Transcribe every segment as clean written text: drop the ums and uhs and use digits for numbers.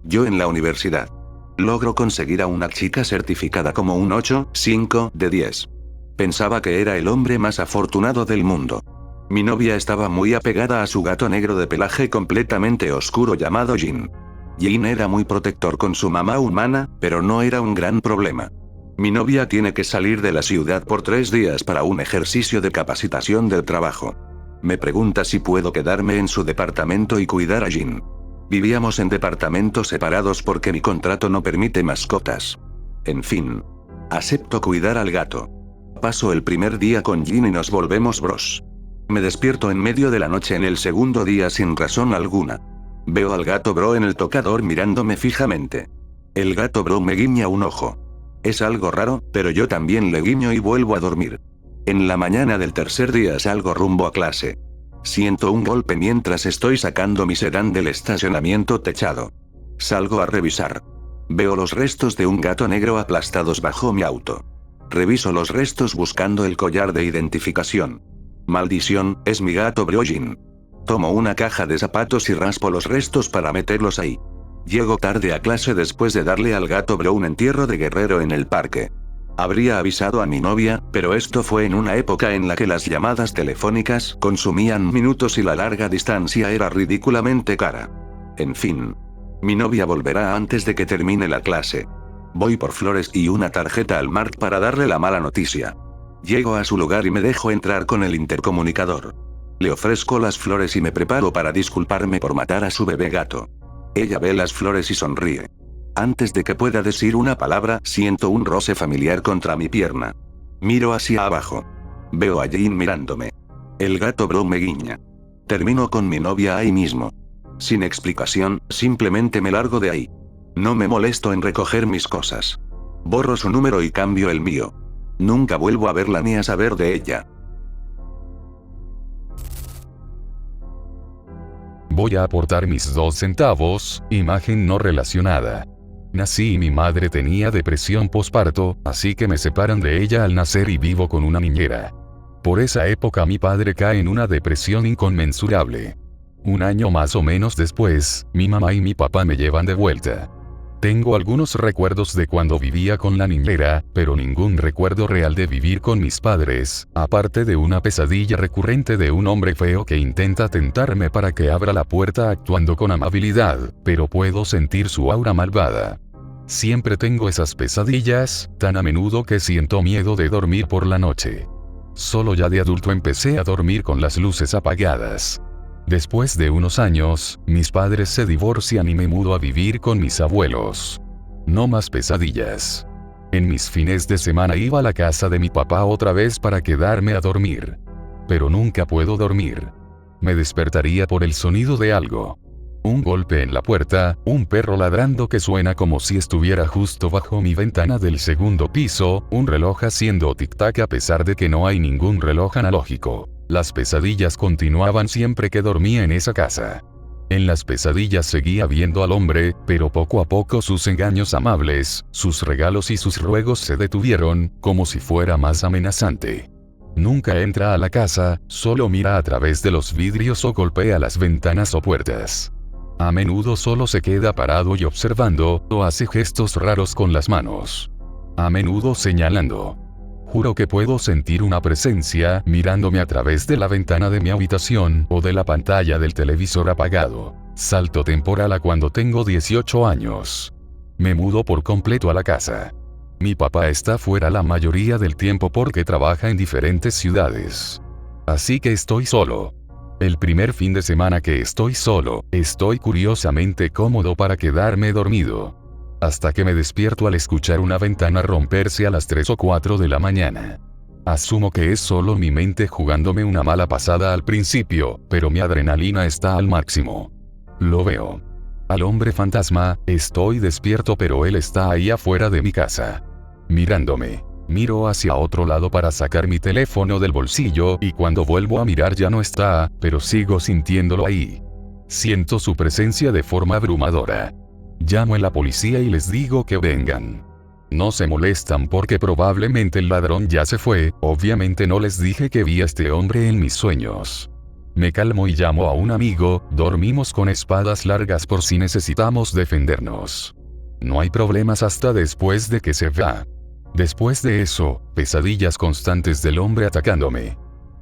Yo en la universidad. Logro conseguir a una chica certificada como un 8,5 de 10. Pensaba que era el hombre más afortunado del mundo. Mi novia estaba muy apegada a su gato negro de pelaje completamente oscuro llamado Jin. Jin era muy protector con su mamá humana, pero no era un gran problema. Mi novia tiene que salir de la ciudad por 3 días para un ejercicio de capacitación del trabajo. Me pregunta si puedo quedarme en su departamento y cuidar a Jin. Vivíamos en departamentos separados porque mi contrato no permite mascotas. En fin. Acepto cuidar al gato. Paso el primer día con Jin y nos volvemos bros. Me despierto en medio de la noche en el segundo día sin razón alguna. Veo al gato bro en el tocador mirándome fijamente. El gato bro me guiña un ojo. Es algo raro, pero yo también le guiño y vuelvo a dormir. En la mañana del tercer día salgo rumbo a clase. Siento un golpe mientras estoy sacando mi sedán del estacionamiento techado. Salgo a revisar. Veo los restos de un gato negro aplastados bajo mi auto. Reviso los restos buscando el collar de identificación. Maldición, es mi gato Jin. Tomo una caja de zapatos y raspo los restos para meterlos ahí. Llego tarde a clase después de darle al gato Bro un entierro de guerrero en el parque. Habría avisado a mi novia, pero esto fue en una época en la que las llamadas telefónicas consumían minutos y la larga distancia era ridículamente cara. En fin. Mi novia volverá antes de que termine la clase. Voy por flores y una tarjeta al Mart para darle la mala noticia. Llego a su lugar y me dejo entrar con el intercomunicador. Le ofrezco las flores y me preparo para disculparme por matar a su bebé gato. Ella ve las flores y sonríe. Antes de que pueda decir una palabra, siento un roce familiar contra mi pierna. Miro hacia abajo. Veo a Jin mirándome. El gato Bro me guiña. Termino con mi novia ahí mismo. Sin explicación, simplemente me largo de ahí. No me molesto en recoger mis cosas. Borro su número y cambio el mío. Nunca vuelvo a verla ni a saber de ella. Voy a aportar mis 2 centavos, imagen no relacionada. Nací y mi madre tenía depresión posparto, así que me separan de ella al nacer y vivo con una niñera. Por esa época mi padre cae en una depresión inconmensurable. Un año más o menos después, mi mamá y mi papá me llevan de vuelta. Tengo algunos recuerdos de cuando vivía con la niñera, pero ningún recuerdo real de vivir con mis padres, aparte de una pesadilla recurrente de un hombre feo que intenta tentarme para que abra la puerta actuando con amabilidad, pero puedo sentir su aura malvada. Siempre tengo esas pesadillas, tan a menudo que siento miedo de dormir por la noche. Solo ya de adulto empecé a dormir con las luces apagadas. Después de unos años, mis padres se divorcian y me mudo a vivir con mis abuelos. No más pesadillas. En mis fines de semana iba a la casa de mi papá otra vez para quedarme a dormir. Pero nunca puedo dormir. Me despertaría por el sonido de algo. Un golpe en la puerta, un perro ladrando que suena como si estuviera justo bajo mi ventana del segundo piso, un reloj haciendo tic-tac a pesar de que no hay ningún reloj analógico. Las pesadillas continuaban siempre que dormía en esa casa. En las pesadillas seguía viendo al hombre, pero poco a poco sus engaños amables, sus regalos y sus ruegos se detuvieron, como si fuera más amenazante. Nunca entra a la casa, solo mira a través de los vidrios o golpea las ventanas o puertas. A menudo solo se queda parado y observando, o hace gestos raros con las manos. A menudo señalando. Juro que puedo sentir una presencia mirándome a través de la ventana de mi habitación o de la pantalla del televisor apagado. Salto temporal a cuando tengo 18 años. Me mudo por completo a la casa. Mi papá está fuera la mayoría del tiempo porque trabaja en diferentes ciudades. Así que estoy solo. El primer fin de semana que estoy solo, estoy curiosamente cómodo para quedarme dormido. Hasta que me despierto al escuchar una ventana romperse a las 3 o 4 de la mañana. Asumo que es solo mi mente jugándome una mala pasada al principio, pero mi adrenalina está al máximo. Lo veo. Al hombre fantasma, estoy despierto pero él está ahí afuera de mi casa. Mirándome. Miro hacia otro lado para sacar mi teléfono del bolsillo y cuando vuelvo a mirar ya no está, pero sigo sintiéndolo ahí. Siento su presencia de forma abrumadora. Llamo a la policía y les digo que vengan. No se molestan porque probablemente el ladrón ya se fue, obviamente no les dije que vi a este hombre en mis sueños. Me calmo y llamo a un amigo, dormimos con espadas largas por si necesitamos defendernos. No hay problemas hasta después de que se va. Después de eso, pesadillas constantes del hombre atacándome.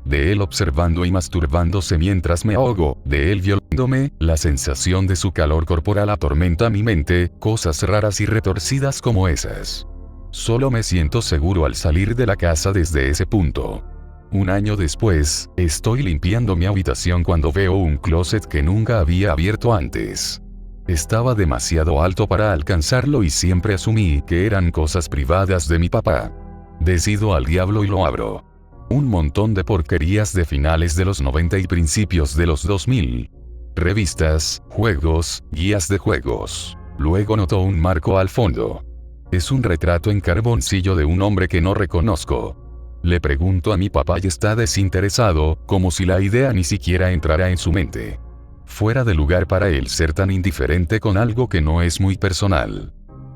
De él observando y masturbándose mientras me ahogo, de él violándome, la sensación de su calor corporal atormenta mi mente, cosas raras y retorcidas como esas. Solo me siento seguro al salir de la casa desde ese punto. Un año después, estoy limpiando mi habitación cuando veo un closet que nunca había abierto antes. Estaba demasiado alto para alcanzarlo y siempre asumí que eran cosas privadas de mi papá. Decido al diablo y lo abro. Un montón de porquerías de finales de los 90 y principios de los 2000. Revistas, juegos, guías de juegos. Luego noto un marco al fondo. Es un retrato en carboncillo de un hombre que no reconozco. Le pregunto a mi papá y está desinteresado, como si la idea ni siquiera entrara en su mente. Fuera de lugar para él ser tan indiferente con algo que no es muy personal.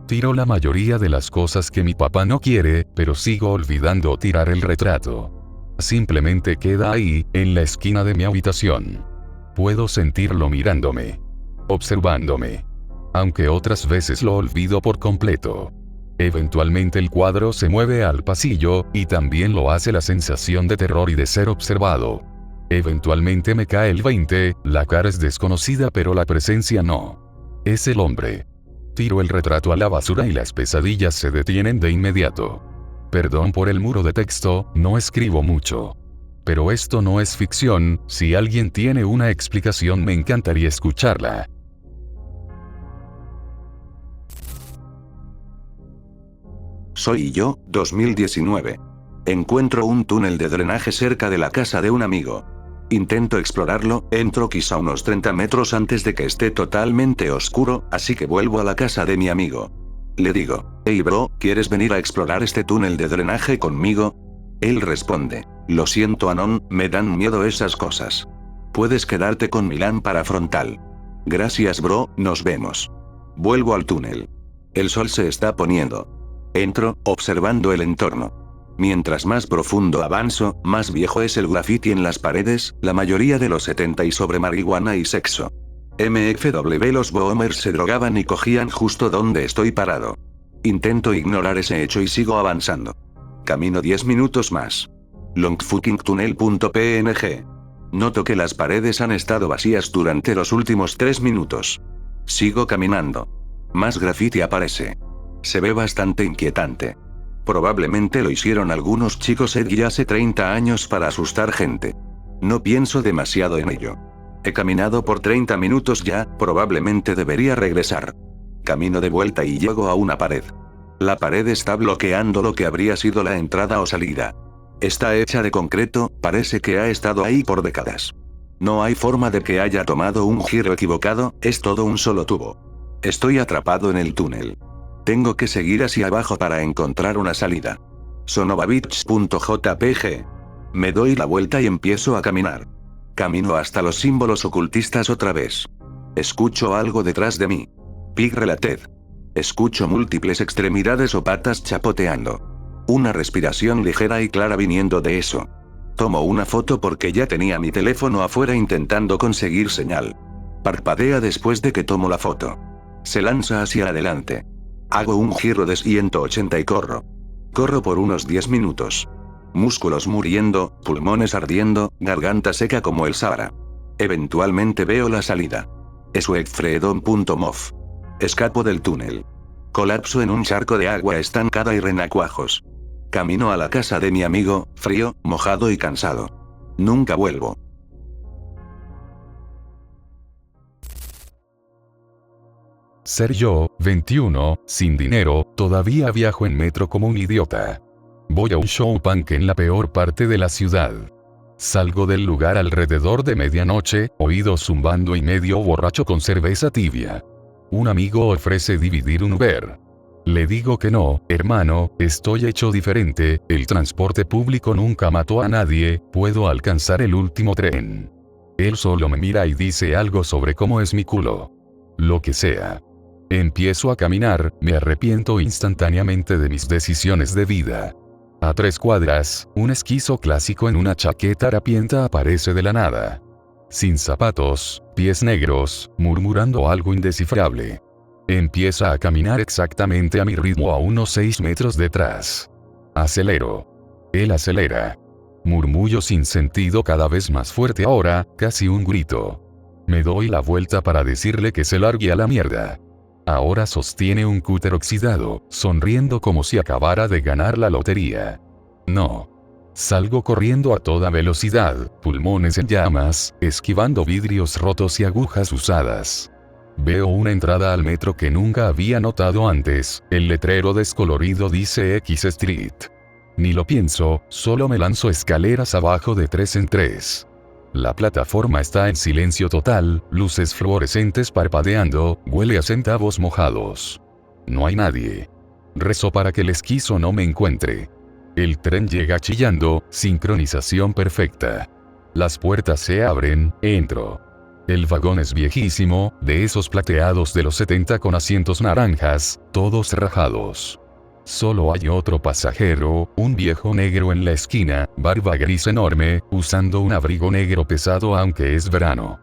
Tiro la mayoría de las cosas que mi papá no quiere, pero sigo olvidando tirar el retrato. Simplemente queda ahí, en la esquina de mi habitación. Puedo sentirlo mirándome. Observándome. Aunque otras veces lo olvido por completo. Eventualmente el cuadro se mueve al pasillo, y también lo hace la sensación de terror y de ser observado. Eventualmente me cae el 20, la cara es desconocida pero la presencia no. Es el hombre. Tiro el retrato a la basura y las pesadillas se detienen de inmediato. Perdón por el muro de texto, no escribo mucho. Pero esto no es ficción, si alguien tiene una explicación me encantaría escucharla. Soy yo, 2019. Encuentro un túnel de drenaje cerca de la casa de un amigo. Intento explorarlo, entro quizá unos 30 metros antes de que esté totalmente oscuro, así que vuelvo a la casa de mi amigo. Le digo, hey bro, ¿quieres venir a explorar este túnel de drenaje conmigo? Él responde, lo siento Anon, me dan miedo esas cosas. Puedes quedarte con mi lámpara frontal. Gracias bro, nos vemos. Vuelvo al túnel. El sol se está poniendo. Entro, observando el entorno. Mientras más profundo avanzo, más viejo es el graffiti en las paredes, la mayoría de los 70 y sobre marihuana y sexo. MFW los boomers se drogaban y cogían justo donde estoy parado. Intento ignorar ese hecho y sigo avanzando. Camino 10 minutos más. Longfuckingtunnel.png. Noto que las paredes han estado vacías durante los últimos 3 minutos. Sigo caminando. Más graffiti aparece. Se ve bastante inquietante. Probablemente lo hicieron algunos chicos edgy hace 30 años para asustar gente. No pienso demasiado en ello. He caminado por 30 minutos ya, probablemente debería regresar. Camino de vuelta y llego a una pared. La pared está bloqueando lo que habría sido la entrada o salida. Está hecha de concreto, parece que ha estado ahí por décadas. No hay forma de que haya tomado un giro equivocado, es todo un solo tubo. Estoy atrapado en el túnel. Tengo que seguir hacia abajo para encontrar una salida. Sonovabits.jpg. Me doy la vuelta y empiezo a caminar. Camino hasta los símbolos ocultistas otra vez. Escucho algo detrás de mí. Pig Related. Escucho múltiples extremidades o patas chapoteando. Una respiración ligera y clara viniendo de eso. Tomo una foto porque ya tenía mi teléfono afuera intentando conseguir señal. Parpadea después de que tomo la foto. Se lanza hacia adelante. Hago un giro de 180 y corro. Corro por unos 10 minutos. Músculos muriendo, pulmones ardiendo, garganta seca como el Sahara. Eventualmente veo la salida. Eswegfredon.mov. Escapo del túnel. Colapso en un charco de agua estancada y renacuajos. Camino a la casa de mi amigo, frío, mojado y cansado. Nunca vuelvo. Ser yo, 21, sin dinero, todavía viajo en metro como un idiota. Voy a un show punk en la peor parte de la ciudad. Salgo del lugar alrededor de medianoche, oído zumbando y medio borracho con cerveza tibia. Un amigo ofrece dividir un Uber. Le digo que no, hermano, estoy hecho diferente, el transporte público nunca mató a nadie, puedo alcanzar el último tren. Él solo me mira y dice algo sobre cómo es mi culo. Lo que sea. Empiezo a caminar, me arrepiento instantáneamente de mis decisiones de vida. A 3 cuadras, un esquizo clásico en una chaqueta harapienta aparece de la nada. sin zapatos, pies negros, murmurando algo indescifrable. Empieza a caminar exactamente a mi ritmo a unos 6 metros detrás. Acelero. Él acelera. Murmullo sin sentido cada vez más fuerte ahora, casi un grito. Me doy la vuelta para decirle que se largue a la mierda. Ahora sostiene un cúter oxidado, sonriendo como si acabara de ganar la lotería. No. Salgo corriendo a toda velocidad, pulmones en llamas, esquivando vidrios rotos y agujas usadas. Veo una entrada al metro que nunca había notado antes, el letrero descolorido dice X Street. Ni lo pienso, solo me lanzo escaleras abajo de 3 en 3. La plataforma está en silencio total, luces fluorescentes parpadeando, huele a centavos mojados. No hay nadie. Rezo para que el esquizo no me encuentre. El tren llega chillando, sincronización perfecta. Las puertas se abren, entro. El vagón es viejísimo, de esos plateados de los 70 con asientos naranjas, todos rajados. Solo hay otro pasajero, un viejo negro en la esquina, barba gris enorme, usando un abrigo negro pesado aunque es verano.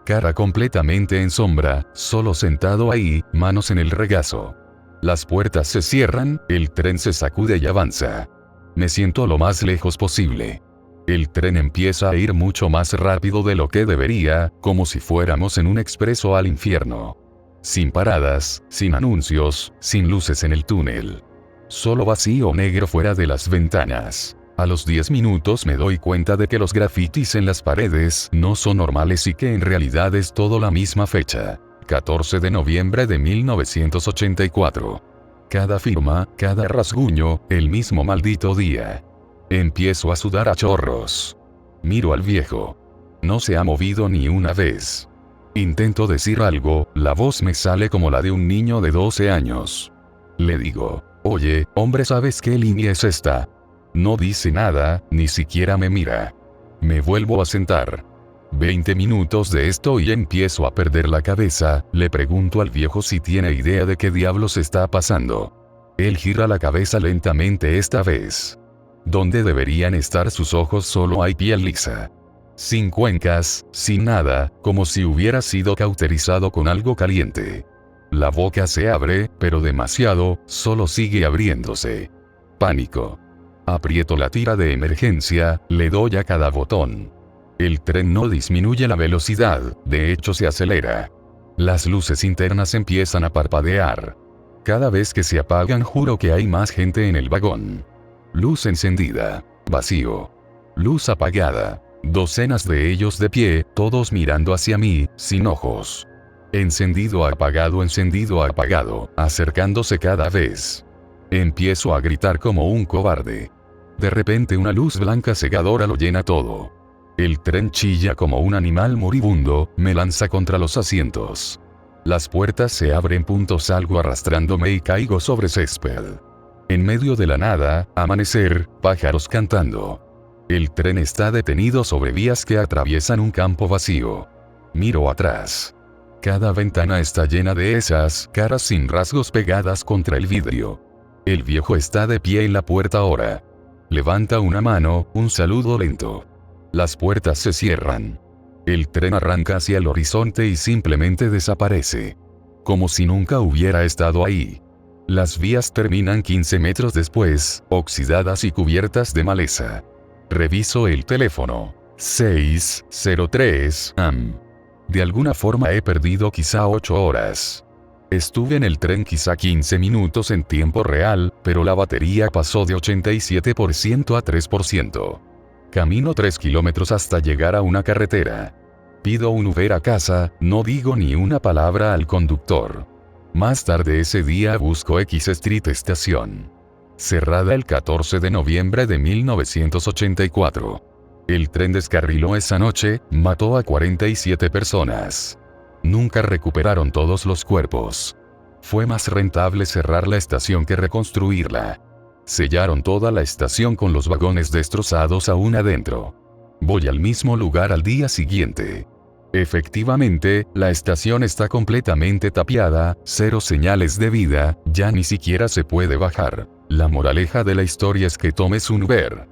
Cara completamente en sombra, solo sentado ahí, manos en el regazo. Las puertas se cierran, el tren se sacude y avanza. Me siento lo más lejos posible. El tren empieza a ir mucho más rápido de lo que debería, como si fuéramos en un expreso al infierno. Sin paradas, sin anuncios, sin luces en el túnel. Solo vacío negro fuera de las ventanas. A los 10 minutos me doy cuenta de que los grafitis en las paredes no son normales y que en realidad es todo la misma fecha. 14 de noviembre de 1984. Cada firma, cada rasguño, el mismo maldito día. Empiezo a sudar a chorros. Miro al viejo. No se ha movido ni una vez. Intento decir algo, la voz me sale como la de un niño de 12 años. Le digo, oye, hombre, ¿sabes qué línea es esta? No dice nada, ni siquiera me mira. Me vuelvo a sentar. 20 minutos de esto y empiezo a perder la cabeza, le pregunto al viejo si tiene idea de qué diablos está pasando. Él gira la cabeza lentamente esta vez. Donde deberían estar sus ojos solo hay piel lisa. Sin cuencas, sin nada, como si hubiera sido cauterizado con algo caliente. La boca se abre, pero demasiado, solo sigue abriéndose. Pánico. Aprieto la tira de emergencia, le doy a cada botón. El tren no disminuye la velocidad, de hecho se acelera. Las luces internas empiezan a parpadear. Cada vez que se apagan juro que hay más gente en el vagón. Luz encendida. Vacío. Luz apagada. Docenas de ellos de pie, todos mirando hacia mí, sin ojos. Encendido apagado, acercándose cada vez. Empiezo a gritar como un cobarde. De repente una luz blanca cegadora lo llena todo. El tren chilla como un animal moribundo, me lanza contra los asientos. Las puertas se abren, salgo arrastrándome y caigo sobre césped. En medio de la nada, amanecer, pájaros cantando. El tren está detenido sobre vías que atraviesan un campo vacío. Miro atrás. Cada ventana está llena de esas caras sin rasgos pegadas contra el vidrio. El viejo está de pie en la puerta ahora. Levanta una mano, un saludo lento. Las puertas se cierran. El tren arranca hacia el horizonte y simplemente desaparece. Como si nunca hubiera estado ahí. Las vías terminan 15 metros después, oxidadas y cubiertas de maleza. Reviso el teléfono. 6:03 am. De alguna forma he perdido quizá 8 horas. Estuve en el tren quizá 15 minutos en tiempo real, pero la batería pasó de 87% a 3%. Camino 3 kilómetros hasta llegar a una carretera. Pido un Uber a casa, no digo ni una palabra al conductor. Más tarde ese día busco X Street estación. Cerrada el 14 de noviembre de 1984. El tren descarriló esa noche, mató a 47 personas. Nunca recuperaron todos los cuerpos. Fue más rentable cerrar la estación que reconstruirla. Sellaron toda la estación con los vagones destrozados aún adentro. Voy al mismo lugar al día siguiente. Efectivamente, la estación está completamente tapiada, cero señales de vida, ya ni siquiera se puede bajar. La moraleja de la historia es que tomes un Uber.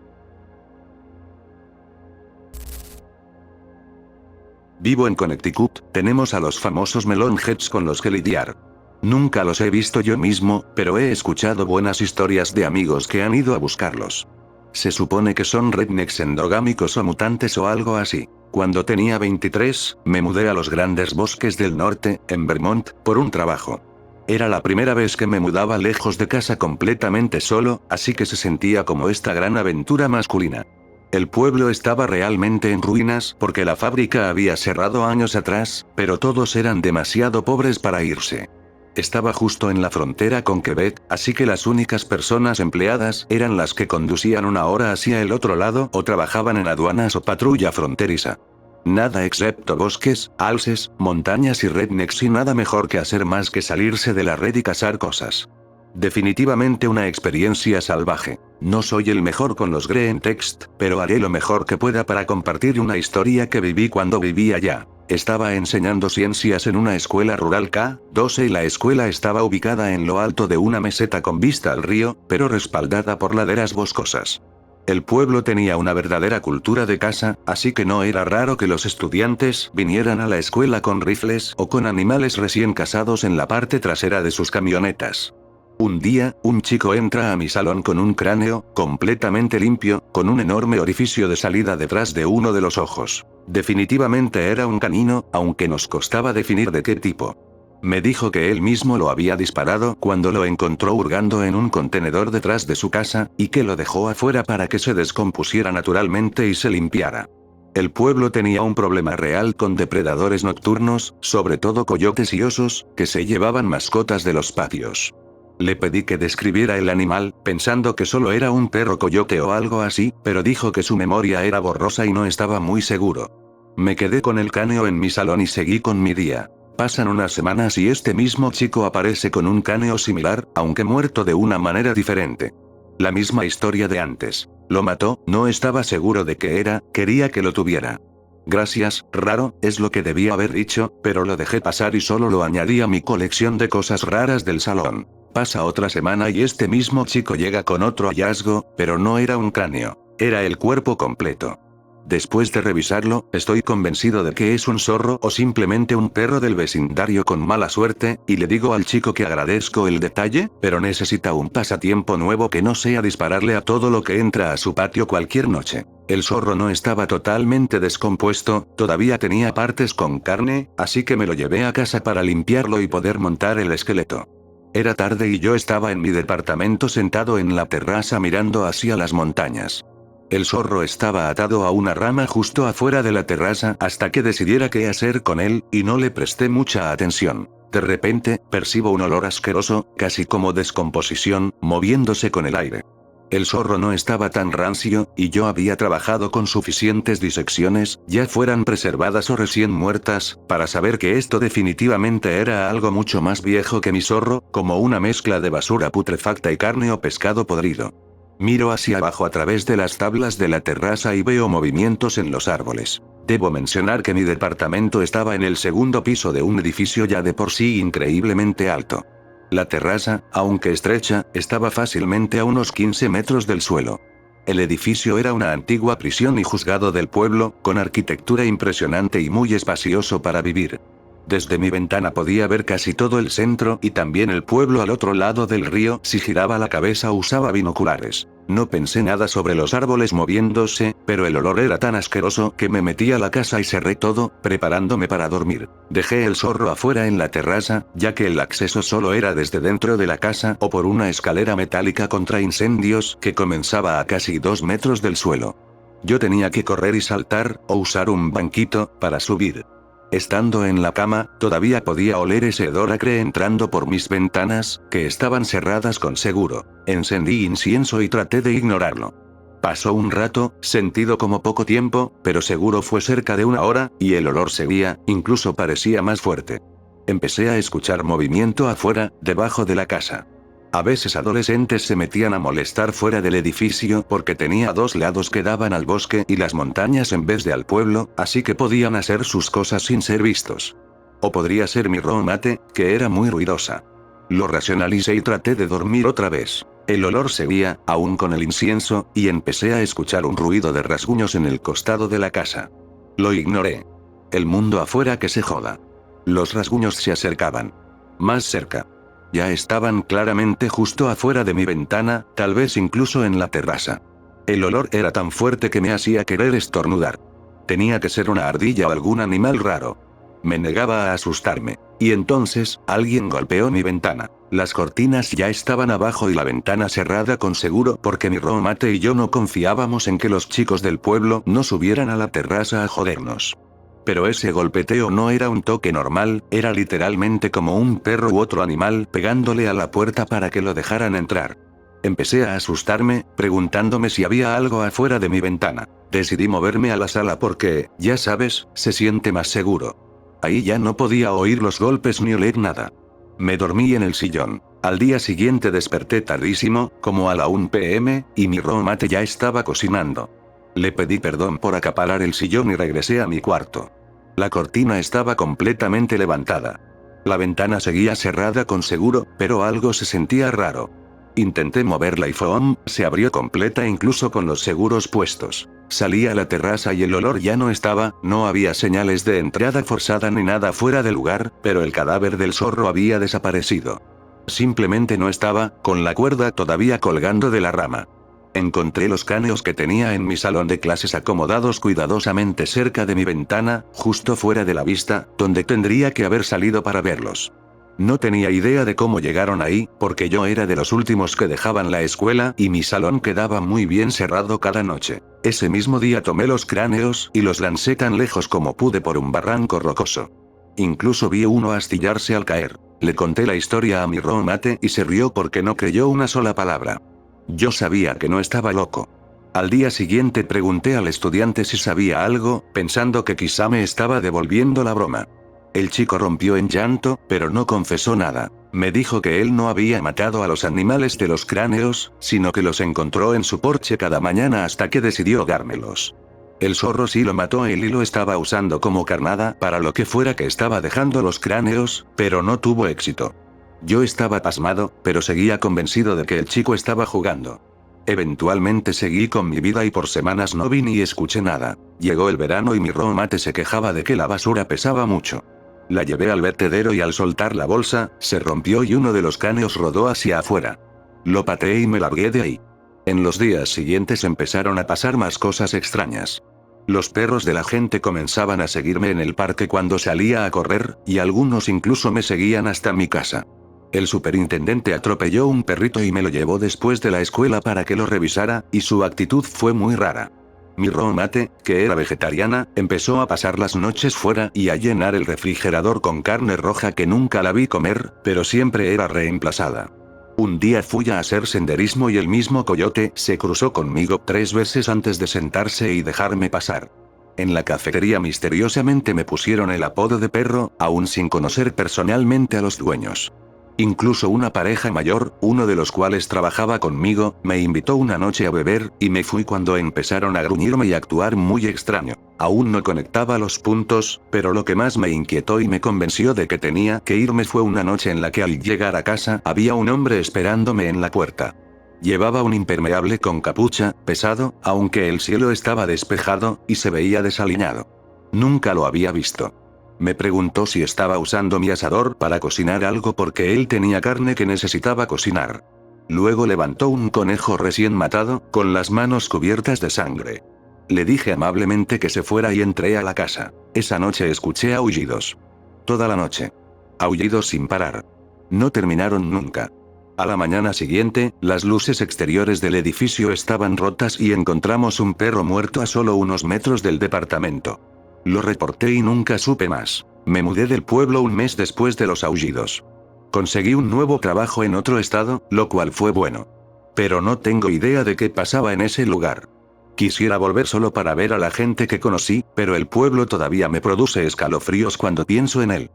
Vivo en Connecticut, tenemos a los famosos melonheads con los que lidiar. Nunca los he visto yo mismo, pero he escuchado buenas historias de amigos que han ido a buscarlos. Se supone que son rednecks endogámicos o mutantes o algo así. Cuando tenía 23, me mudé a los grandes bosques del norte, en Vermont, por un trabajo. Era la primera vez que me mudaba lejos de casa completamente solo, así que se sentía como esta gran aventura masculina. El pueblo estaba realmente en ruinas porque la fábrica había cerrado años atrás, pero todos eran demasiado pobres para irse. Estaba justo en la frontera con Quebec, así que las únicas personas empleadas eran las que conducían una hora hacia el otro lado o trabajaban en aduanas o patrulla fronteriza. Nada excepto bosques, alces, montañas y rednecks y nada mejor que hacer más que salirse de la red y cazar cosas. Definitivamente una experiencia salvaje. No soy el mejor con los green text, pero haré lo mejor que pueda para compartir una historia que viví cuando vivía allá. Estaba enseñando ciencias en una escuela rural K-12 y la escuela estaba ubicada en lo alto de una meseta con vista al río, pero respaldada por laderas boscosas. El pueblo tenía una verdadera cultura de caza, así que no era raro que los estudiantes vinieran a la escuela con rifles o con animales recién cazados en la parte trasera de sus camionetas. Un día, un chico entra a mi salón con un cráneo, completamente limpio, con un enorme orificio de salida detrás de uno de los ojos. Definitivamente era un canino, aunque nos costaba definir de qué tipo. Me dijo que él mismo lo había disparado cuando lo encontró hurgando en un contenedor detrás de su casa, y que lo dejó afuera para que se descompusiera naturalmente y se limpiara. El pueblo tenía un problema real con depredadores nocturnos, sobre todo coyotes y osos, que se llevaban mascotas de los patios. Le pedí que describiera el animal, pensando que solo era un perro coyote o algo así, pero dijo que su memoria era borrosa y no estaba muy seguro. Me quedé con el cráneo en mi salón y seguí con mi día. Pasan unas semanas y este mismo chico aparece con un cráneo similar, aunque muerto de una manera diferente. La misma historia de antes. Lo mató, no estaba seguro de qué era, quería que lo tuviera. Gracias, raro, es lo que debía haber dicho, pero lo dejé pasar y solo lo añadí a mi colección de cosas raras del salón. Pasa otra semana y este mismo chico llega con otro hallazgo, pero no era un cráneo, era el cuerpo completo. Después de revisarlo, estoy convencido de que es un zorro o simplemente un perro del vecindario con mala suerte, y le digo al chico que agradezco el detalle, pero necesita un pasatiempo nuevo que no sea dispararle a todo lo que entra a su patio cualquier noche. El zorro no estaba totalmente descompuesto, todavía tenía partes con carne, así que me lo llevé a casa para limpiarlo y poder montar el esqueleto. Era tarde y yo estaba en mi departamento sentado en la terraza mirando hacia las montañas. El zorro estaba atado a una rama justo afuera de la terraza hasta que decidiera qué hacer con él, y no le presté mucha atención. De repente, percibo un olor asqueroso, casi como descomposición, moviéndose con el aire. El zorro no estaba tan rancio, y yo había trabajado con suficientes disecciones, ya fueran preservadas o recién muertas, para saber que esto definitivamente era algo mucho más viejo que mi zorro, como una mezcla de basura putrefacta y carne o pescado podrido. Miro hacia abajo a través de las tablas de la terraza y veo movimientos en los árboles. Debo mencionar que mi departamento estaba en el segundo piso de un edificio ya de por sí increíblemente alto. La terraza, aunque estrecha, estaba fácilmente a unos 15 metros del suelo. El edificio era una antigua prisión y juzgado del pueblo, con arquitectura impresionante y muy espacioso para vivir. Desde mi ventana podía ver casi todo el centro y también el pueblo al otro lado del río. Si giraba la cabeza usaba binoculares. No pensé nada sobre los árboles moviéndose, pero el olor era tan asqueroso que me metí a la casa y cerré todo, preparándome para dormir. Dejé el zorro afuera en la terraza, ya que el acceso solo era desde dentro de la casa o por una escalera metálica contra incendios que comenzaba a casi 2 metros del suelo. Yo tenía que correr y saltar, o usar un banquito, para subir. Estando en la cama, todavía podía oler ese hedor acre entrando por mis ventanas, que estaban cerradas con seguro. Encendí incienso y traté de ignorarlo. Pasó un rato, sentido como poco tiempo, pero seguro fue cerca de 1 hora, y el olor seguía, incluso parecía más fuerte. Empecé a escuchar movimiento afuera, debajo de la casa. A veces adolescentes se metían a molestar fuera del edificio porque tenía 2 lados que daban al bosque y las montañas en vez de al pueblo, así que podían hacer sus cosas sin ser vistos. O podría ser mi roommate, que era muy ruidosa. Lo racionalicé y traté de dormir otra vez. El olor seguía, aún con el incienso, y empecé a escuchar un ruido de rasguños en el costado de la casa. Lo ignoré. El mundo afuera que se joda. Los rasguños se acercaban. Más cerca. Ya estaban claramente justo afuera de mi ventana, tal vez incluso en la terraza. El olor era tan fuerte que me hacía querer estornudar. Tenía que ser una ardilla o algún animal raro. Me negaba a asustarme. Y entonces, alguien golpeó mi ventana. Las cortinas ya estaban abajo y la ventana cerrada con seguro porque mi Mate y yo no confiábamos en que los chicos del pueblo no subieran a la terraza a jodernos. Pero ese golpeteo no era un toque normal, era literalmente como un perro u otro animal pegándole a la puerta para que lo dejaran entrar. Empecé a asustarme, preguntándome si había algo afuera de mi ventana. Decidí moverme a la sala porque, ya sabes, se siente más seguro. Ahí ya no podía oír los golpes ni oler nada. Me dormí en el sillón. Al día siguiente desperté tardísimo, como a la 1 p.m., y mi Mate ya estaba cocinando. Le pedí perdón por acaparar el sillón y regresé a mi cuarto. La cortina estaba completamente levantada. La ventana seguía cerrada con seguro, pero algo se sentía raro. Intenté moverla y ¡fum!, se abrió completa incluso con los seguros puestos. Salí a la terraza y el olor ya no estaba, no había señales de entrada forzada ni nada fuera de lugar, pero el cadáver del zorro había desaparecido. Simplemente no estaba, con la cuerda todavía colgando de la rama. Encontré los cráneos que tenía en mi salón de clases acomodados cuidadosamente cerca de mi ventana, justo fuera de la vista, donde tendría que haber salido para verlos. No tenía idea de cómo llegaron ahí, porque yo era de los últimos que dejaban la escuela y mi salón quedaba muy bien cerrado cada noche. Ese mismo día tomé los cráneos y los lancé tan lejos como pude por un barranco rocoso. Incluso vi uno astillarse al caer. Le conté la historia a mi Mate y se rió porque no creyó una sola palabra. Yo sabía que no estaba loco. Al día siguiente pregunté al estudiante si sabía algo, pensando que quizá me estaba devolviendo la broma. El chico rompió en llanto, pero no confesó nada. Me dijo que él no había matado a los animales de los cráneos, sino que los encontró en su porche cada mañana hasta que decidió ahogármelos. El zorro sí lo mató él y lo estaba usando como carnada para lo que fuera que estaba dejando los cráneos, pero no tuvo éxito. Yo estaba pasmado, pero seguía convencido de que el chico estaba jugando. Eventualmente seguí con mi vida y por semanas no vi ni escuché nada. Llegó el verano y mi Mate se quejaba de que la basura pesaba mucho. La llevé al vertedero y al soltar la bolsa, se rompió y uno de los cráneos rodó hacia afuera. Lo pateé y me largué de ahí. En los días siguientes empezaron a pasar más cosas extrañas. Los perros de la gente comenzaban a seguirme en el parque cuando salía a correr, y algunos incluso me seguían hasta mi casa. El superintendente atropelló un perrito y me lo llevó después de la escuela para que lo revisara, y su actitud fue muy rara. Mi Mate, que era vegetariana, empezó a pasar las noches fuera y a llenar el refrigerador con carne roja que nunca la vi comer, pero siempre era reemplazada. Un día fui a hacer senderismo y el mismo coyote se cruzó conmigo 3 veces antes de sentarse y dejarme pasar. En la cafetería misteriosamente me pusieron el apodo de perro, aún sin conocer personalmente a los dueños. Incluso una pareja mayor, uno de los cuales trabajaba conmigo, me invitó una noche a beber, y me fui cuando empezaron a gruñirme y a actuar muy extraño. Aún no conectaba los puntos, pero lo que más me inquietó y me convenció de que tenía que irme fue una noche en la que al llegar a casa había un hombre esperándome en la puerta. Llevaba un impermeable con capucha, pesado, aunque el cielo estaba despejado, y se veía desaliñado. Nunca lo había visto. Me preguntó si estaba usando mi asador para cocinar algo porque él tenía carne que necesitaba cocinar. Luego levantó un conejo recién matado, con las manos cubiertas de sangre. Le dije amablemente que se fuera y entré a la casa. Esa noche escuché aullidos. Toda la noche. Aullidos sin parar. No terminaron nunca. A la mañana siguiente, las luces exteriores del edificio estaban rotas y encontramos un perro muerto a solo unos metros del departamento. Lo reporté y nunca supe más. Me mudé del pueblo un mes después de los aullidos. Conseguí un nuevo trabajo en otro estado, lo cual fue bueno. Pero no tengo idea de qué pasaba en ese lugar. Quisiera volver solo para ver a la gente que conocí, pero el pueblo todavía me produce escalofríos cuando pienso en él.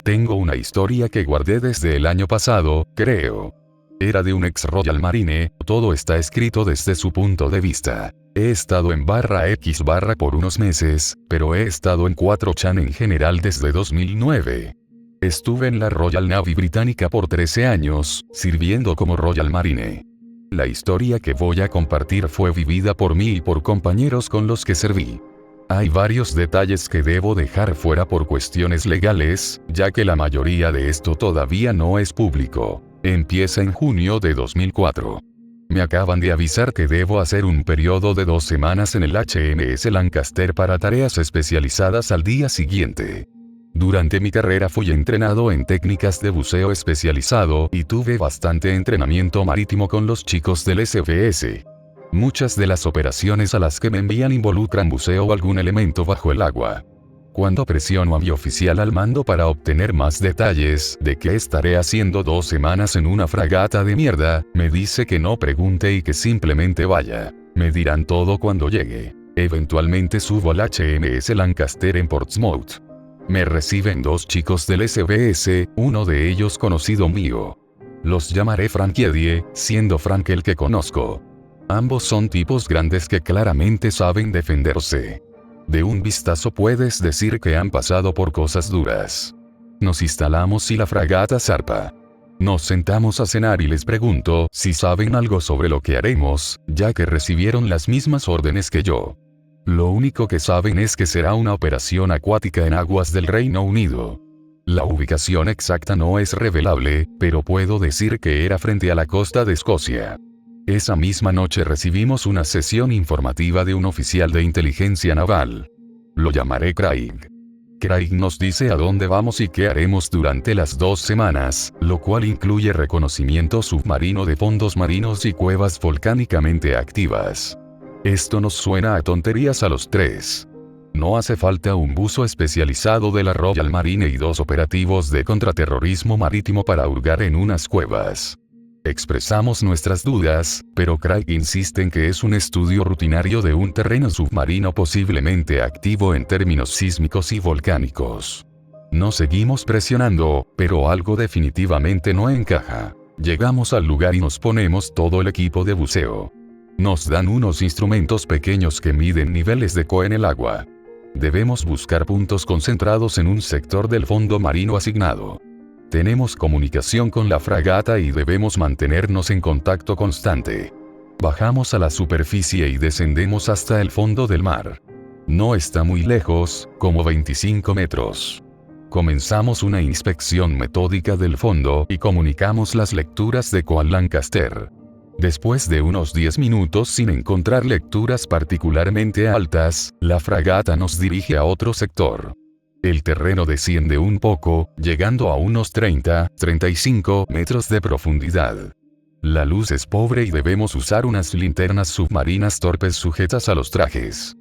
Tengo una historia que guardé desde el año pasado, creo. Era de un ex Royal Marine, todo está escrito desde su punto de vista. He estado en /X/ por unos meses, pero he estado en 4chan en general desde 2009. Estuve en la Royal Navy británica por 13 años, sirviendo como Royal Marine. La historia que voy a compartir fue vivida por mí y por compañeros con los que serví. Hay varios detalles que debo dejar fuera por cuestiones legales, ya que la mayoría de esto todavía no es público. Empieza en junio de 2004. Me acaban de avisar que debo hacer un periodo de 2 semanas en el HMS Lancaster para tareas especializadas al día siguiente. Durante mi carrera fui entrenado en técnicas de buceo especializado y tuve bastante entrenamiento marítimo con los chicos del SBS. Muchas de las operaciones a las que me envían involucran buceo o algún elemento bajo el agua. Cuando presiono a mi oficial al mando para obtener más detalles de qué estaré haciendo 2 semanas en una fragata de mierda, me dice que no pregunte y que simplemente vaya. Me dirán todo cuando llegue. Eventualmente subo al HMS Lancaster en Portsmouth. Me reciben 2 chicos del SBS, uno de ellos conocido mío. Los llamaré Frank y Eddie, siendo Frank el que conozco. Ambos son tipos grandes que claramente saben defenderse. De un vistazo puedes decir que han pasado por cosas duras. Nos instalamos y la fragata zarpa. Nos sentamos a cenar y les pregunto si saben algo sobre lo que haremos, ya que recibieron las mismas órdenes que yo. Lo único que saben es que será una operación acuática en aguas del Reino Unido. La ubicación exacta no es revelable, pero puedo decir que era frente a la costa de Escocia. Esa misma noche recibimos una sesión informativa de un oficial de inteligencia naval. Lo llamaré Craig. Craig nos dice a dónde vamos y qué haremos durante las 2 semanas, lo cual incluye reconocimiento submarino de fondos marinos y cuevas volcánicamente activas. Esto nos suena a tonterías a los 3. No hace falta un buzo especializado de la Royal Marine y 2 operativos de contraterrorismo marítimo para hurgar en unas cuevas. Expresamos nuestras dudas, pero Craig insiste en que es un estudio rutinario de un terreno submarino posiblemente activo en términos sísmicos y volcánicos. Nos seguimos presionando, pero algo definitivamente no encaja. Llegamos al lugar y nos ponemos todo el equipo de buceo. Nos dan unos instrumentos pequeños que miden niveles de CO en el agua. Debemos buscar puntos concentrados en un sector del fondo marino asignado. Tenemos comunicación con la fragata y debemos mantenernos en contacto constante. Bajamos a la superficie y descendemos hasta el fondo del mar. No está muy lejos, como 25 metros. Comenzamos una inspección metódica del fondo y comunicamos las lecturas de CO al Lancaster. Después de unos 10 minutos sin encontrar lecturas particularmente altas, la fragata nos dirige a otro sector. El terreno desciende un poco, llegando a unos 30-35 metros de profundidad. La luz es pobre y debemos usar unas linternas submarinas torpes sujetas a los trajes.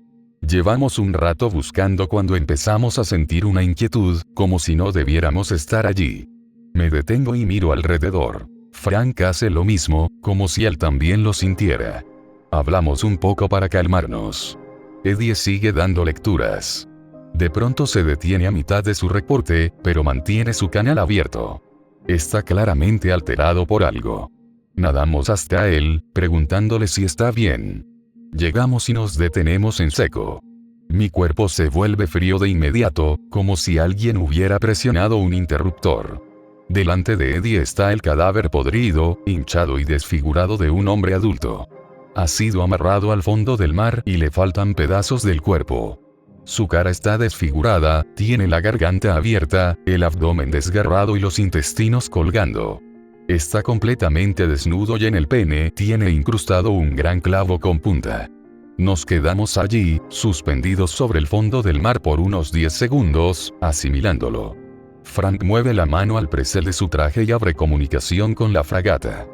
Llevamos un rato buscando cuando empezamos a sentir una inquietud, como si no debiéramos estar allí. Me detengo y miro alrededor. Frank hace lo mismo, como si él también lo sintiera. Hablamos un poco para calmarnos. Eddie sigue dando lecturas. De pronto se detiene a mitad de su reporte, pero mantiene su canal abierto. Está claramente alterado por algo. Nadamos hasta él, preguntándole si está bien. Llegamos y nos detenemos en seco. Mi cuerpo se vuelve frío de inmediato, como si alguien hubiera presionado un interruptor. Delante de Eddie está el cadáver podrido, hinchado y desfigurado de un hombre adulto. Ha sido amarrado al fondo del mar y le faltan pedazos del cuerpo. Su cara está desfigurada, tiene la garganta abierta, el abdomen desgarrado y los intestinos colgando. Está completamente desnudo y en el pene tiene incrustado un gran clavo con punta. Nos quedamos allí, suspendidos sobre el fondo del mar por unos 10 segundos, asimilándolo. Frank mueve la mano al prezel de su traje y abre comunicación con la fragata.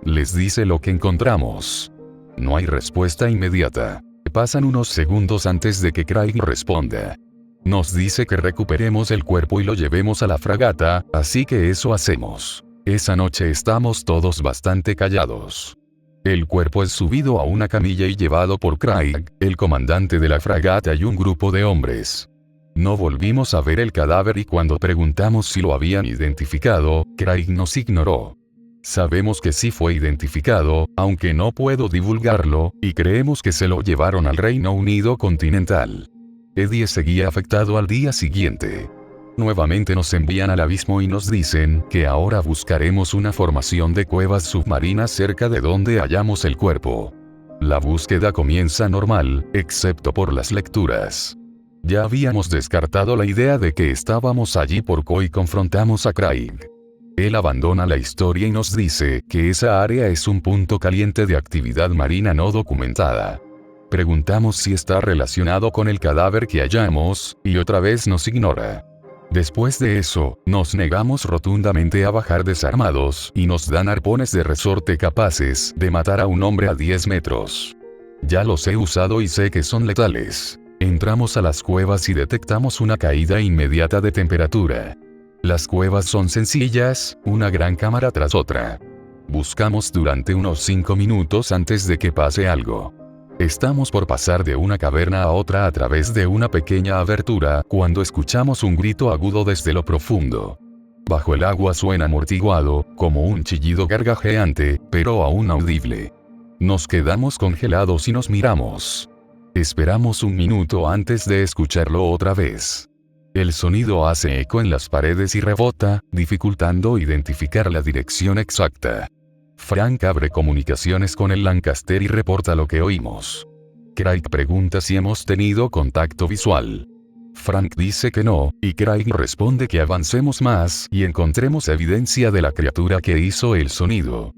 Les dice lo que encontramos. No hay respuesta inmediata. Pasan unos segundos antes de que Craig responda. Nos dice que recuperemos el cuerpo y lo llevemos a la fragata, así que eso hacemos. Esa noche estamos todos bastante callados. El cuerpo es subido a una camilla y llevado por Craig, el comandante de la fragata y un grupo de hombres. No volvimos a ver el cadáver y cuando preguntamos si lo habían identificado, Craig nos ignoró. Sabemos que sí fue identificado, aunque no puedo divulgarlo, y creemos que se lo llevaron al Reino Unido continental. Eddie seguía afectado al día siguiente. Nuevamente nos envían al abismo y nos dicen que ahora buscaremos una formación de cuevas submarinas cerca de donde hallamos el cuerpo. La búsqueda comienza normal, excepto por las lecturas. Ya habíamos descartado la idea de que estábamos allí y confrontamos a Craig. Él abandona la historia y nos dice que esa área es un punto caliente de actividad marina no documentada. Preguntamos si está relacionado con el cadáver que hallamos, y otra vez nos ignora. Después de eso, nos negamos rotundamente a bajar desarmados y nos dan arpones de resorte capaces de matar a un hombre a 10 metros. Ya los he usado y sé que son letales. Entramos a las cuevas y detectamos una caída inmediata de temperatura. Las cuevas son sencillas, una gran cámara tras otra. Buscamos durante unos 5 minutos antes de que pase algo. Estamos por pasar de una caverna a otra a través de una pequeña abertura cuando escuchamos un grito agudo desde lo profundo. Bajo el agua suena amortiguado, como un chillido gargajeante, pero aún audible. Nos quedamos congelados y nos miramos. Esperamos un minuto antes de escucharlo otra vez. El sonido hace eco en las paredes y rebota, dificultando identificar la dirección exacta. Frank abre comunicaciones con el Lancaster y reporta lo que oímos. Craig pregunta si hemos tenido contacto visual. Frank dice que no, y Craig responde que avancemos más y encontremos evidencia de la criatura que hizo el sonido.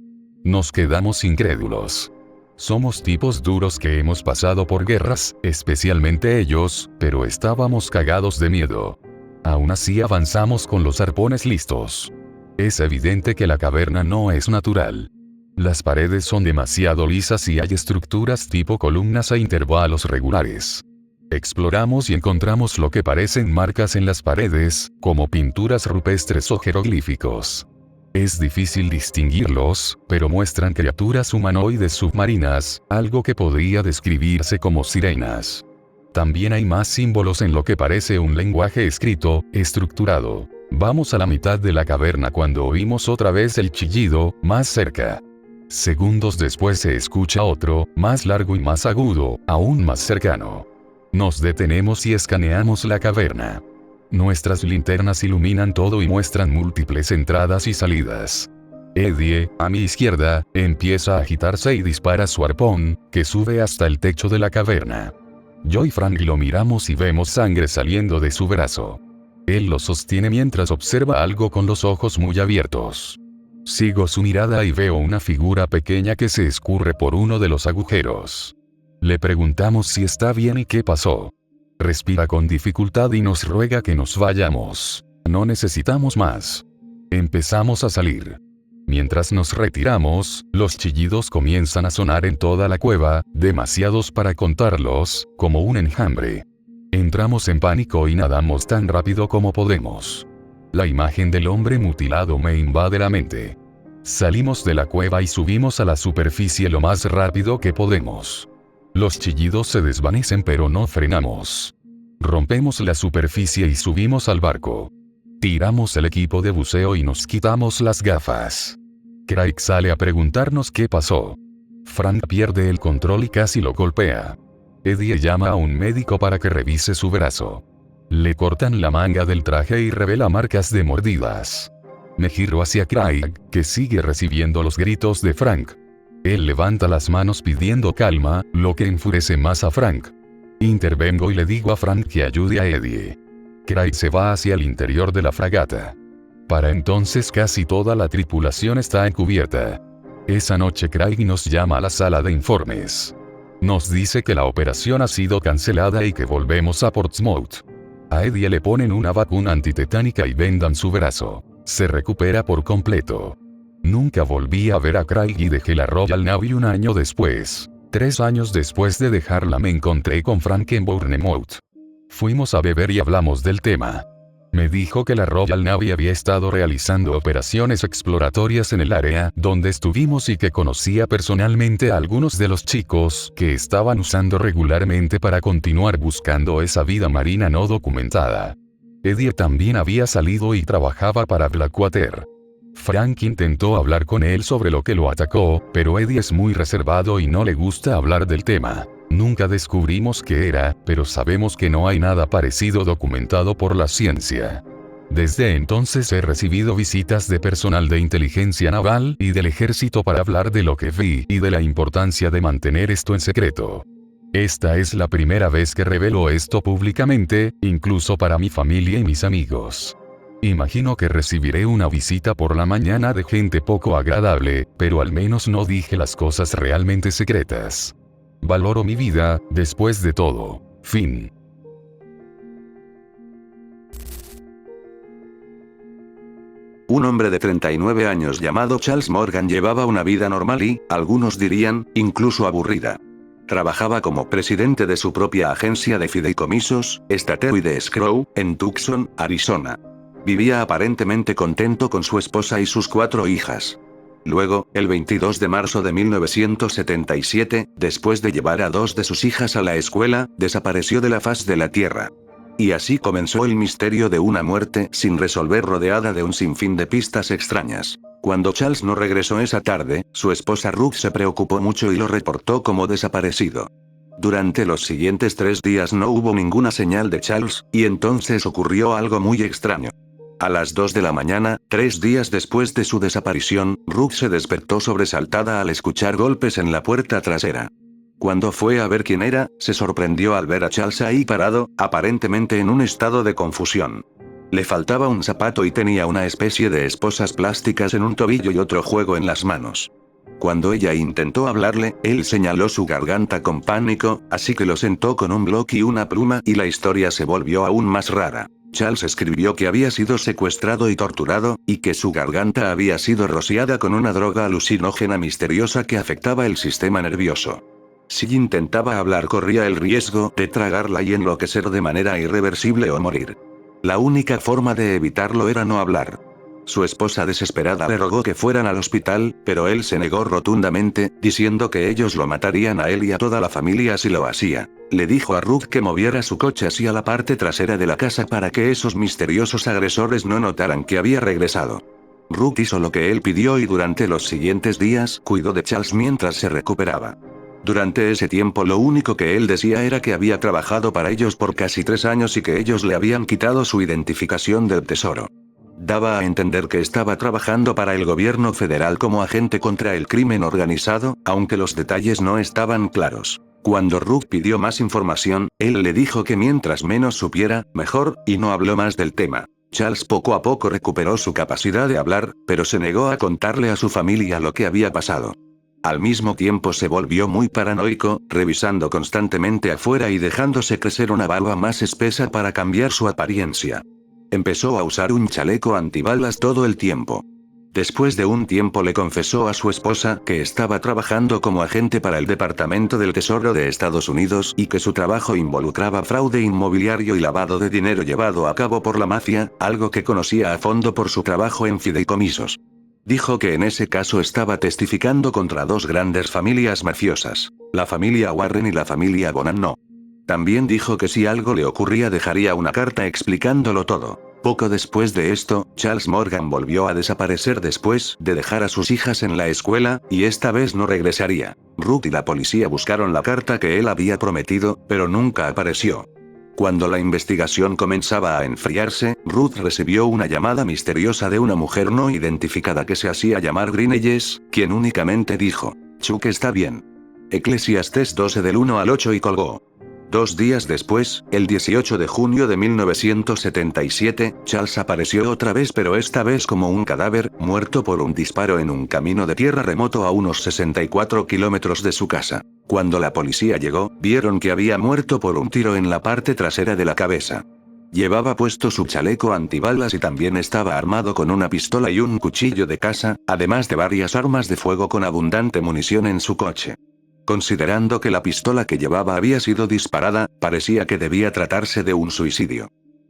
Nos quedamos incrédulos. Somos tipos duros que hemos pasado por guerras, especialmente ellos, pero estábamos cagados de miedo. Aún así avanzamos con los arpones listos. Es evidente que la caverna no es natural. Las paredes son demasiado lisas y hay estructuras tipo columnas a intervalos regulares. Exploramos y encontramos lo que parecen marcas en las paredes, como pinturas rupestres o jeroglíficos. Es difícil distinguirlos, pero muestran criaturas humanoides submarinas, algo que podría describirse como sirenas. También hay más símbolos en lo que parece un lenguaje escrito, estructurado. Vamos a la mitad de la caverna cuando oímos otra vez el chillido, más cerca. Segundos después se escucha otro, más largo y más agudo, aún más cercano. Nos detenemos y escaneamos la caverna. Nuestras linternas iluminan todo y muestran múltiples entradas y salidas. Eddie, a mi izquierda, empieza a agitarse y dispara su arpón, que sube hasta el techo de la caverna. Yo y Frank lo miramos y vemos sangre saliendo de su brazo. Él lo sostiene mientras observa algo con los ojos muy abiertos. Sigo su mirada y veo una figura pequeña que se escurre por uno de los agujeros. Le preguntamos si está bien y qué pasó. Respira con dificultad y nos ruega que nos vayamos. No necesitamos más. Empezamos a salir. Mientras nos retiramos, los chillidos comienzan a sonar en toda la cueva, demasiados para contarlos, como un enjambre. Entramos en pánico y nadamos tan rápido como podemos. La imagen del hombre mutilado me invade la mente. Salimos de la cueva y subimos a la superficie lo más rápido que podemos. Los chillidos se desvanecen pero no frenamos. Rompemos la superficie y subimos al barco. Tiramos el equipo de buceo y nos quitamos las gafas. Craig sale a preguntarnos qué pasó. Frank pierde el control y casi lo golpea. Eddie llama a un médico para que revise su brazo. Le cortan la manga del traje y revela marcas de mordidas. Me giro hacia Craig, que sigue recibiendo los gritos de Frank. Él levanta las manos pidiendo calma, lo que enfurece más a Frank. Intervengo y le digo a Frank que ayude a Eddie. Craig se va hacia el interior de la fragata. Para entonces casi toda la tripulación está encubierta. Esa noche Craig nos llama a la sala de informes. Nos dice que la operación ha sido cancelada y que volvemos a Portsmouth. A Eddie le ponen una vacuna antitetánica y vendan su brazo. Se recupera por completo. Nunca volví a ver a Craig y dejé la Royal Navy un año después. 3 años después de dejarla me encontré con Frank en Bournemouth. Fuimos a beber y hablamos del tema. Me dijo que la Royal Navy había estado realizando operaciones exploratorias en el área donde estuvimos y que conocía personalmente a algunos de los chicos que estaban usando regularmente para continuar buscando esa vida marina no documentada. Eddie también había salido y trabajaba para Blackwater. Frank intentó hablar con él sobre lo que lo atacó, pero Eddie es muy reservado y no le gusta hablar del tema. Nunca descubrimos qué era, pero sabemos que no hay nada parecido documentado por la ciencia. Desde entonces he recibido visitas de personal de inteligencia naval y del ejército para hablar de lo que vi y de la importancia de mantener esto en secreto. Esta es la primera vez que revelo esto públicamente, incluso para mi familia y mis amigos. Imagino que recibiré una visita por la mañana de gente poco agradable, pero al menos no dije las cosas realmente secretas. Valoro mi vida, después de todo. Fin. Un hombre de 39 años llamado Charles Morgan llevaba una vida normal y, algunos dirían, incluso aburrida. Trabajaba como presidente de su propia agencia de fideicomisos, Stateroid Escrow, en Tucson, Arizona. Vivía aparentemente contento con su esposa y sus 4 hijas. Luego, el 22 de marzo de 1977, después de llevar a 2 de sus hijas a la escuela, desapareció de la faz de la Tierra. Y así comenzó el misterio de una muerte sin resolver rodeada de un sinfín de pistas extrañas. Cuando Charles no regresó esa tarde, su esposa Ruth se preocupó mucho y lo reportó como desaparecido. Durante los siguientes 3 días no hubo ninguna señal de Charles, y entonces ocurrió algo muy extraño. A las 2 de la mañana, 3 días después de su desaparición, Ruth se despertó sobresaltada al escuchar golpes en la puerta trasera. Cuando fue a ver quién era, se sorprendió al ver a Charles ahí parado, aparentemente en un estado de confusión. Le faltaba un zapato y tenía una especie de esposas plásticas en un tobillo y otro juego en las manos. Cuando ella intentó hablarle, él señaló su garganta con pánico, así que lo sentó con un bloc y una pluma y la historia se volvió aún más rara. Charles escribió que había sido secuestrado y torturado, y que su garganta había sido rociada con una droga alucinógena misteriosa que afectaba el sistema nervioso. Si intentaba hablar corría el riesgo de tragarla y enloquecer de manera irreversible o morir. La única forma de evitarlo era no hablar. Su esposa desesperada le rogó que fueran al hospital, pero él se negó rotundamente, diciendo que ellos lo matarían a él y a toda la familia si lo hacía. Le dijo a Ruth que moviera su coche hacia la parte trasera de la casa para que esos misteriosos agresores no notaran que había regresado. Ruth hizo lo que él pidió y durante los siguientes días cuidó de Charles mientras se recuperaba. Durante ese tiempo lo único que él decía era que había trabajado para ellos por casi 3 años y que ellos le habían quitado su identificación del tesoro. Daba a entender que estaba trabajando para el gobierno federal como agente contra el crimen organizado, aunque los detalles no estaban claros. Cuando Ruth pidió más información, él le dijo que mientras menos supiera, mejor, y no habló más del tema. Charles poco a poco recuperó su capacidad de hablar, pero se negó a contarle a su familia lo que había pasado. Al mismo tiempo se volvió muy paranoico, revisando constantemente afuera y dejándose crecer una barba más espesa para cambiar su apariencia. Empezó a usar un chaleco antibalas todo el tiempo. Después de un tiempo le confesó a su esposa que estaba trabajando como agente para el Departamento del Tesoro de Estados Unidos y que su trabajo involucraba fraude inmobiliario y lavado de dinero llevado a cabo por la mafia, algo que conocía a fondo por su trabajo en fideicomisos. Dijo que en ese caso estaba testificando contra 2 grandes familias mafiosas, la familia Warren y la familia Bonanno. También dijo que si algo le ocurría dejaría una carta explicándolo todo. Poco después de esto, Charles Morgan volvió a desaparecer después de dejar a sus hijas en la escuela, y esta vez no regresaría. Ruth y la policía buscaron la carta que él había prometido, pero nunca apareció. Cuando la investigación comenzaba a enfriarse, Ruth recibió una llamada misteriosa de una mujer no identificada que se hacía llamar Grinelles, quien únicamente dijo: Chuck está bien. Eclesiastés 12 del 1 al 8 y colgó. 2 días después, el 18 de junio de 1977, Charles apareció otra vez, pero esta vez como un cadáver, muerto por un disparo en un camino de tierra remoto a unos 64 kilómetros de su casa. Cuando la policía llegó, vieron que había muerto por un tiro en la parte trasera de la cabeza. Llevaba puesto su chaleco antibalas y también estaba armado con una pistola y un cuchillo de caza, además de varias armas de fuego con abundante munición en su coche. Considerando que la pistola que llevaba había sido disparada, parecía que debía tratarse de un suicidio.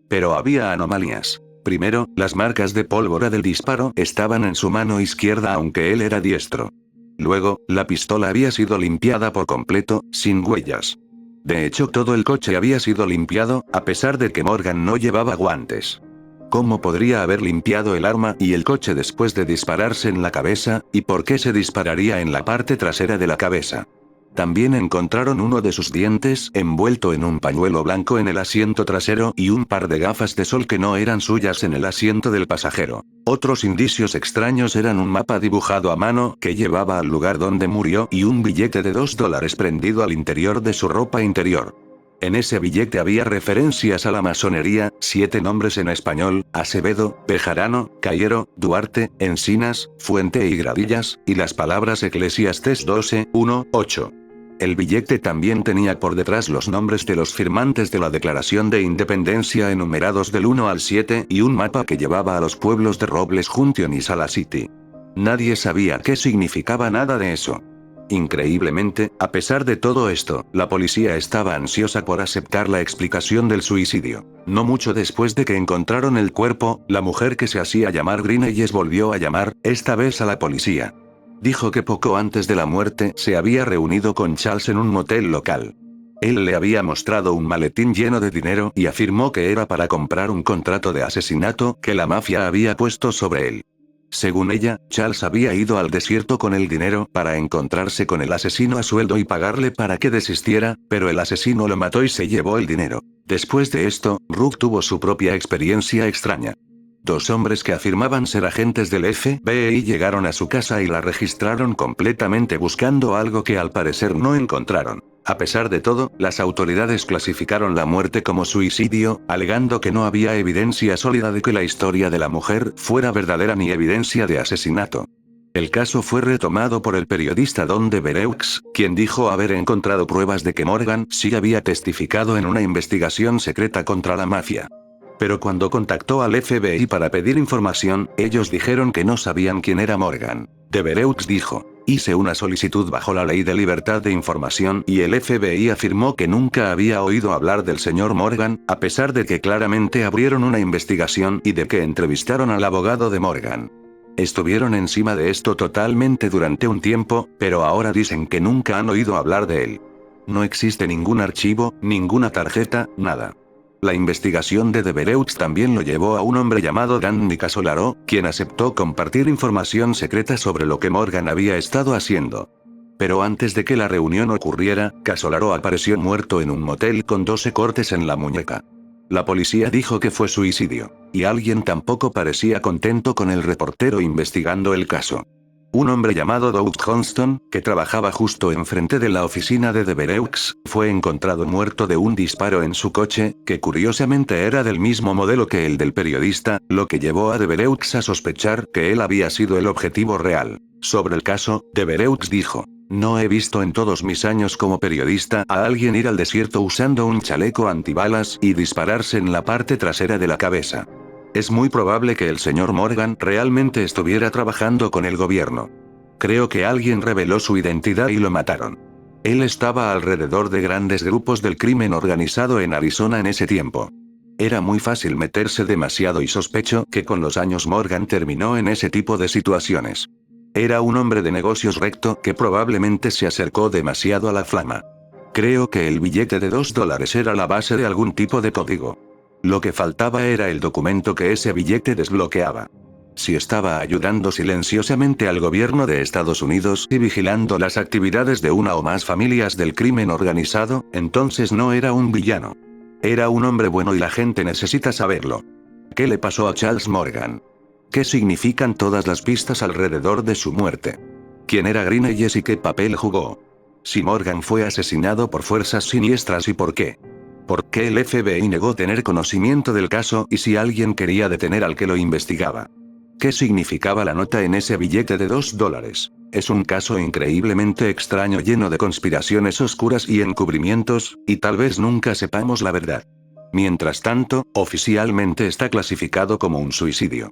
Pero había anomalías. Primero, las marcas de pólvora del disparo estaban en su mano izquierda aunque él era diestro. Luego, la pistola había sido limpiada por completo, sin huellas. De hecho, todo el coche había sido limpiado, a pesar de que Morgan no llevaba guantes. ¿Cómo podría haber limpiado el arma y el coche después de dispararse en la cabeza, y por qué se dispararía en la parte trasera de la cabeza? También encontraron uno de sus dientes envuelto en un pañuelo blanco en el asiento trasero y un par de gafas de sol que no eran suyas en el asiento del pasajero. Otros indicios extraños eran un mapa dibujado a mano que llevaba al lugar donde murió y un billete de $2 prendido al interior de su ropa interior. En ese billete había referencias a la masonería, 7 nombres en español: Acevedo, Bejarano, Cayero, Duarte, Encinas, Fuente y Gradillas, y las palabras Eclesiastés 12:1-8. El billete también tenía por detrás los nombres de los firmantes de la Declaración de Independencia enumerados del 1 al 7 y un mapa que llevaba a los pueblos de Robles Junction y Sala City. Nadie sabía qué significaba nada de eso. Increíblemente, a pesar de todo esto, la policía estaba ansiosa por aceptar la explicación del suicidio. No mucho después de que encontraron el cuerpo, la mujer que se hacía llamar Greeneyes volvió a llamar, esta vez a la policía. Dijo que poco antes de la muerte se había reunido con Charles en un motel local. Él le había mostrado un maletín lleno de dinero y afirmó que era para comprar un contrato de asesinato que la mafia había puesto sobre él. Según ella, Charles había ido al desierto con el dinero para encontrarse con el asesino a sueldo y pagarle para que desistiera, pero el asesino lo mató y se llevó el dinero. Después de esto, Rook tuvo su propia experiencia extraña. 2 hombres que afirmaban ser agentes del FBI llegaron a su casa y la registraron completamente buscando algo que al parecer no encontraron. A pesar de todo, las autoridades clasificaron la muerte como suicidio, alegando que no había evidencia sólida de que la historia de la mujer fuera verdadera ni evidencia de asesinato. El caso fue retomado por el periodista Don Devereux, quien dijo haber encontrado pruebas de que Morgan sí había testificado en una investigación secreta contra la mafia. Pero cuando contactó al FBI para pedir información, ellos dijeron que no sabían quién era Morgan. Devereux dijo: hice una solicitud bajo la ley de libertad de información y el FBI afirmó que nunca había oído hablar del señor Morgan, a pesar de que claramente abrieron una investigación y de que entrevistaron al abogado de Morgan. Estuvieron encima de esto totalmente durante un tiempo, pero ahora dicen que nunca han oído hablar de él. No existe ningún archivo, ninguna tarjeta, nada. La investigación de Devereux también lo llevó a un hombre llamado Danny Casolaro, quien aceptó compartir información secreta sobre lo que Morgan había estado haciendo. Pero antes de que la reunión ocurriera, Casolaro apareció muerto en un motel con 12 cortes en la muñeca. La policía dijo que fue suicidio, y alguien tampoco parecía contento con el reportero investigando el caso. Un hombre llamado Doug Johnston, que trabajaba justo enfrente de la oficina de Devereux, fue encontrado muerto de un disparo en su coche, que curiosamente era del mismo modelo que el del periodista, lo que llevó a Devereux a sospechar que él había sido el objetivo real. Sobre el caso, Devereux dijo: no he visto en todos mis años como periodista a alguien ir al desierto usando un chaleco antibalas y dispararse en la parte trasera de la cabeza. Es muy probable que el señor Morgan realmente estuviera trabajando con el gobierno. Creo que alguien reveló su identidad y lo mataron. Él estaba alrededor de grandes grupos del crimen organizado en Arizona en ese tiempo. Era muy fácil meterse demasiado y sospecho que con los años Morgan terminó en ese tipo de situaciones. Era un hombre de negocios recto que probablemente se acercó demasiado a la flama. Creo que el billete de $2 era la base de algún tipo de código. Lo que faltaba era el documento que ese billete desbloqueaba. Si estaba ayudando silenciosamente al gobierno de Estados Unidos y vigilando las actividades de una o más familias del crimen organizado, entonces no era un villano. Era un hombre bueno y la gente necesita saberlo. ¿Qué le pasó a Charles Morgan? ¿Qué significan todas las pistas alrededor de su muerte? ¿Quién era Greeneyes y qué papel jugó? Si Morgan fue asesinado por fuerzas siniestras y por qué. ¿Por qué el FBI negó tener conocimiento del caso y si alguien quería detener al que lo investigaba? ¿Qué significaba la nota en ese billete de $2? Es un caso increíblemente extraño lleno de conspiraciones oscuras y encubrimientos, y tal vez nunca sepamos la verdad. Mientras tanto, oficialmente está clasificado como un suicidio.